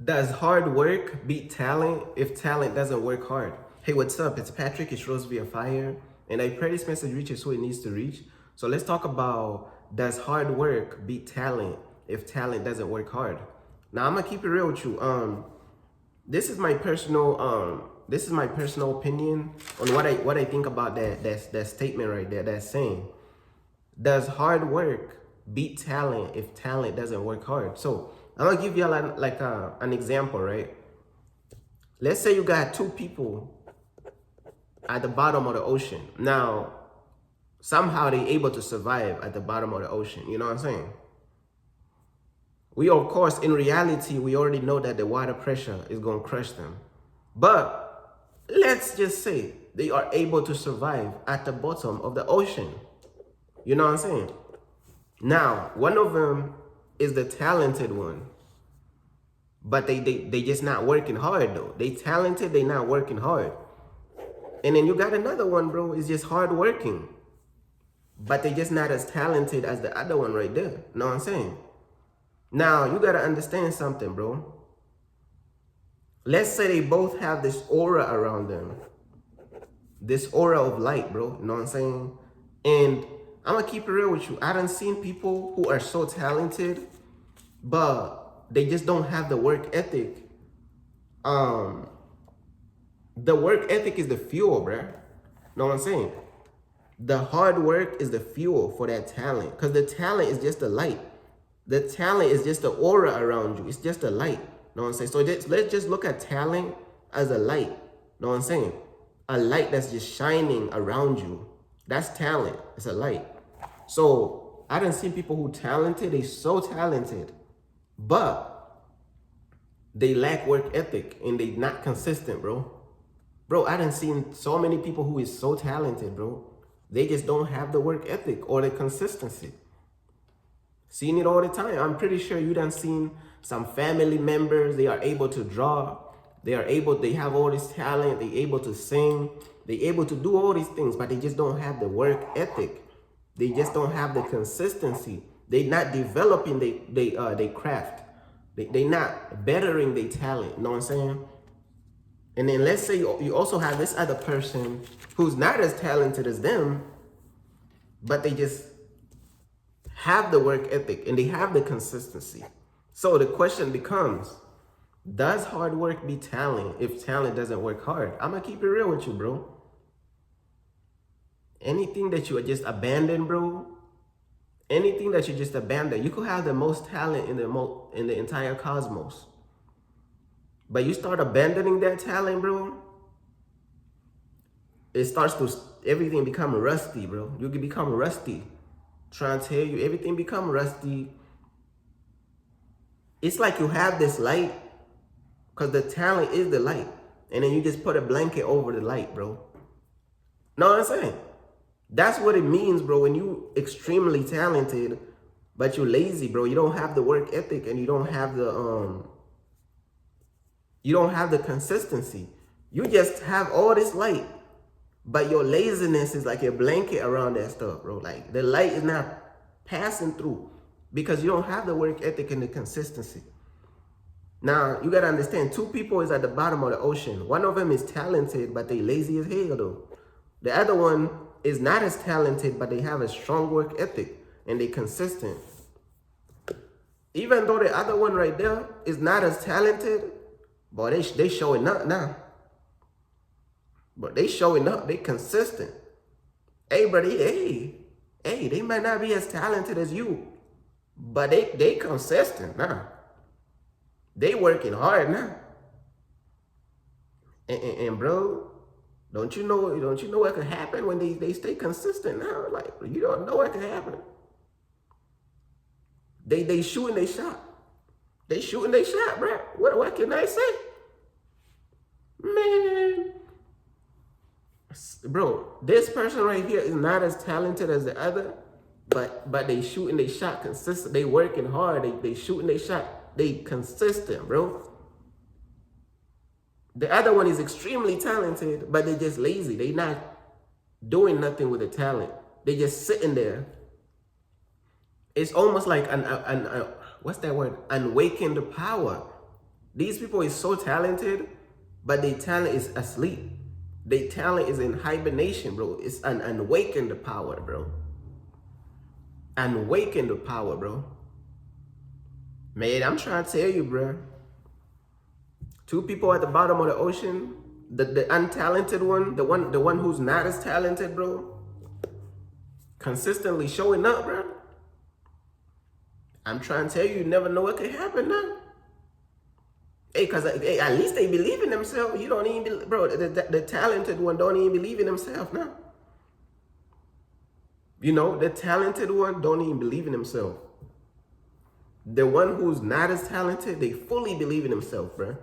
Does hard work beat talent if talent doesn't work hard? Hey, what's up? It's Patrick. It's Rose via Fire. And I pray this message reaches who it needs to reach. So let's talk about, does hard work beat talent if talent doesn't work hard? Now I'm gonna keep it real with you. This is my personal opinion on what I think about that statement right there. That's saying, does hard work beat talent if talent doesn't work hard? So I'm gonna give you an example, right? Let's say you got two people at the bottom of the ocean. Now, somehow they able to survive at the bottom of the ocean. You know what I'm saying? We, of course, in reality, we already know that the water pressure is gonna crush them. But let's just say they are able to survive at the bottom of the ocean. You know what I'm saying? Now, one of them is the talented one, but they just not working hard though. They talented, they not working hard. And then you got another one, bro, is just hard working, but they just not as talented as the other one right there. Know what I'm saying? Now, you got to understand something, bro. Let's say they both have this aura around them, this aura of light, bro. You know what I'm saying? And I'm gonna keep it real with you. I done seen people who are so talented, but they just don't have the work ethic. The work ethic is the fuel, bruh. Know what I'm saying? The hard work is the fuel for that talent, because the talent is just the light. The talent is just the aura around you. It's just a light. Know what I'm saying? So let's just look at talent as a light. Know what I'm saying? A light that's just shining around you. That's talent. It's a light. So I done seen people who talented, they so talented, but they lack work ethic and they not consistent, bro. Bro, I done seen so many people who is so talented, bro. They just don't have the work ethic or the consistency. Seen it all the time. I'm pretty sure you done seen some family members, they are able to draw, they have all this talent, they able to sing, they able to do all these things, but they just don't have the work ethic. They just don't have the consistency. They not developing they craft. They not bettering their talent. You know what I'm saying? And then let's say you also have this other person who's not as talented as them, but they just have the work ethic and they have the consistency. So the question becomes, does hard work beat talent if talent doesn't work hard? I'm gonna keep it real with you, bro. Anything that you just abandon, bro, anything that you just abandon, you could have the most talent in the entire cosmos, but you start abandoning that talent, bro, it starts to, everything become rusty, bro. You can become rusty. Trying to tell you, everything become rusty. It's like you have this light, because the talent is the light, and then you just put a blanket over the light, bro. Know what I'm saying? That's what it means, bro, when you extremely talented, but you're lazy, bro. You don't have the work ethic and you don't have the consistency. You just have all this light, but your laziness is like a blanket around that stuff, bro. Like the light is not passing through because you don't have the work ethic and the consistency. Now, you got to understand, two people is at the bottom of the ocean. One of them is talented, but they lazy as hell, though. The other one is not as talented, but they have a strong work ethic and they consistent. Even though the other one right there is not as talented, boy, they showing up now. But they showing up, they consistent. Hey, buddy, hey, they might not be as talented as you, but they consistent now. They working hard now. And bro, don't you know what could happen when they stay consistent now? Like, you don't know what could happen. They shooting they shot. They shooting they shot, bro. What can I say? Man. Bro, this person right here is not as talented as the other, but they shooting they shot consistent. They working hard. They shooting they shot. They consistent, bro. The other one is extremely talented, but they just lazy. They not doing nothing with the talent. They just sitting there. It's almost like what's that word? Awakened power. These people is so talented, but their talent is asleep. Their talent is in hibernation, bro. It's an unawakened power, bro. Unawakened power, bro. Man, I'm trying to tell you, bro. Two people at the bottom of the ocean, the untalented one, the one who's not as talented, bro, consistently showing up, bro. I'm trying to tell you, you never know what could happen now. Hey, cause hey, at least they believe in themselves. You don't even, bro. The talented one don't even believe in himself now. You know, the talented one don't even believe in himself. The one who's not as talented, they fully believe in themselves, bro.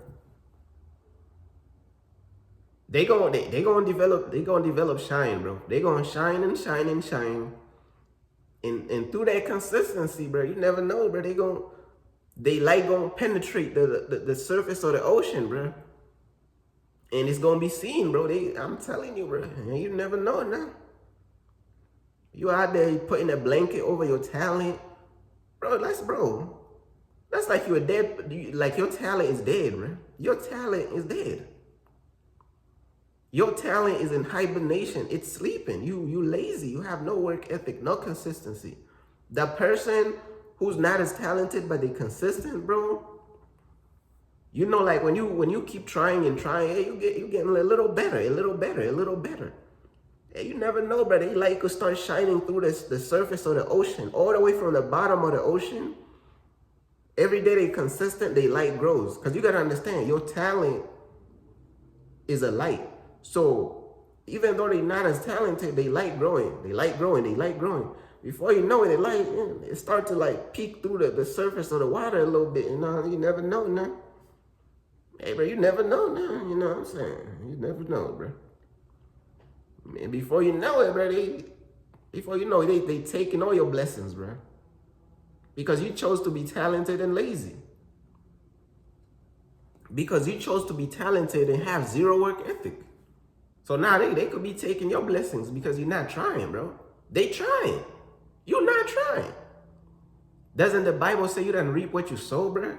They gonna develop shine, bro. They gonna shine and shine and shine. And through that consistency, bro, you never know, bro. They light gonna penetrate the surface of the ocean, bro. And it's gonna be seen, bro. I'm telling you, bro. You never know now. You out there putting a blanket over your talent, bro. That's like you're dead. Like your talent is dead, bro. Your talent is dead. Your talent is in hibernation. It's sleeping. You lazy. You have no work ethic, no consistency. The person who's not as talented but they consistent, bro. You know, like when you keep trying and trying, you getting a little better, a little better, a little better. Hey, you never know, brother. They like could start shining through the surface of the ocean, all the way from the bottom of the ocean. Every day they consistent, they light grows. Because you gotta understand, your talent is a light. So even though they're not as talented, they light growing. They light growing, they light growing. Before you know it, it start to like peek through the surface of the water a little bit. You know, you never know now. Hey, bro, you never know now. You know what I'm saying? You never know, bro. Man, before you know it, bro, they taking all your blessings, bro. Because you chose to be talented and lazy. Because you chose to be talented and have zero work ethic. So now they could be taking your blessings because you're not trying, bro. They trying. You're not trying. Doesn't the Bible say you don't reap what you sow, bro?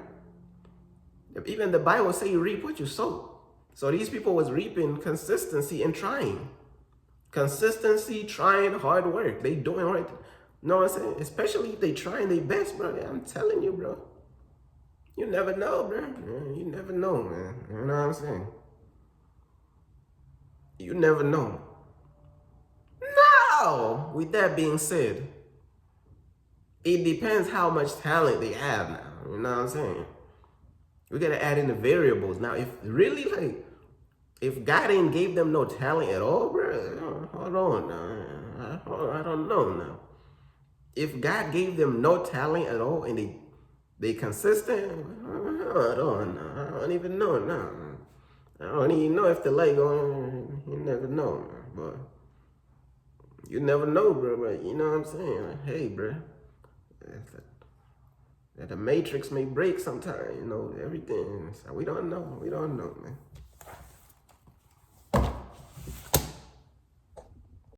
Even the Bible say you reap what you sow. So these people was reaping consistency and trying. Consistency, trying, hard work. They doing right. You know what I'm saying? Especially if they trying their best, bro. I'm telling you, bro. You never know, bro. You never know, man. You know what I'm saying? You never know. Now, with that being said, it depends how much talent they have now. You know what I'm saying? We gotta add in the variables. Now, if God ain't gave them no talent at all, bro, hold on now. I don't know now. If God gave them no talent at all and they consistent, hold on now. I don't even know now. I don't even know if the light going. You never know, but you never know, bro. But you know what I'm saying? Like, hey, bro, that the matrix may break sometime. You know everything. So we don't know. We don't know, man.